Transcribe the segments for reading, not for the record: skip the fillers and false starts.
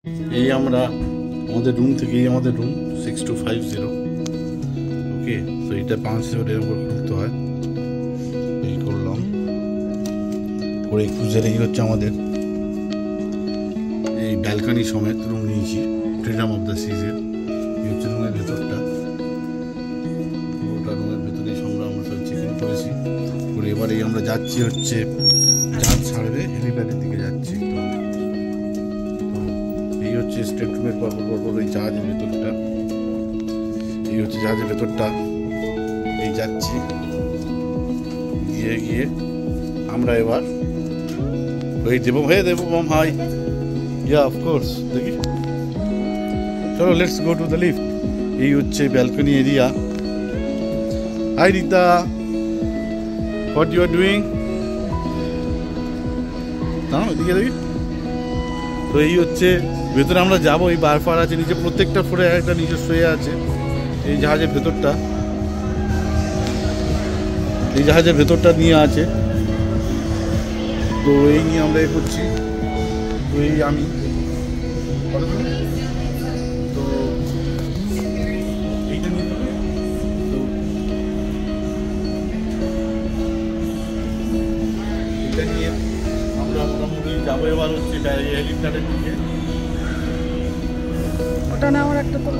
এই আমরা আমাদের রুম থেকে, এই আমাদের রুম 6250। ওকে, তো এটা 5 এরকম খুলতে হয়। এই করলাম করে ক্রুজের। এই হচ্ছে আমাদের এই ব্যালকানি সমেত রুম নিয়েছি, ফ্রিডম অফ দ্য সিজের। এই হচ্ছে রুমের ভেতরটা, পুরোটা রুমের ভেতরেই সঙ্গে আমরা সব চেক করেছি করে এবার এই আমরা যাচ্ছি হচ্ছে জাহাজ ছাড়বে, হেলিপ্যাডের দিকে যাচ্ছি। তো এই হচ্ছে স্টেট রুমের পর এই জাহাজের ভেতরটা, এই হচ্ছে জাহাজের ভেতরটা। এই যাচ্ছি, গিয়ে আমরা এবার ওই দেবো মাম। হাই, ইয়া অফকোর্স, দেখি চলো let's go to the lift. এই হচ্ছে balcony area. Hi Rita, what you are doing? না এদিকে দেখি। তো এই হচ্ছে ভেতরে আমরা যাবো। এই বারফার আছে নিচে, প্রত্যেকটা ফ্লোরে একটা নিজস্ব ইয়ে আছে। এই জাহাজের ভেতরটা, এই জাহাজের ভেতরটা নিয়ে আছে। তো এই নিয়ে আমরা এ করছি। তো এই আমি তো এইটা নিয়ে, তো এটা নিয়ে আমরা মোটামুটি যাবো এবার হচ্ছে হেলিপ্যাডের দিকে। ওটা না, আমার একটা তো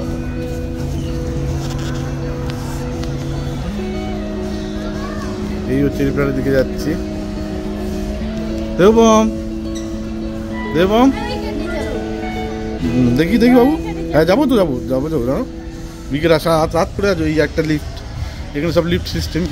এই হচ্ছে হেলিপ্যাডের দিকে যাচ্ছি। দেবম দেখি বাবু। হ্যাঁ যাবো তো, যাবো না। বিকেল রাত করে আজ এই একটা লিফট, এখানে সব লিফট সিস্টেম।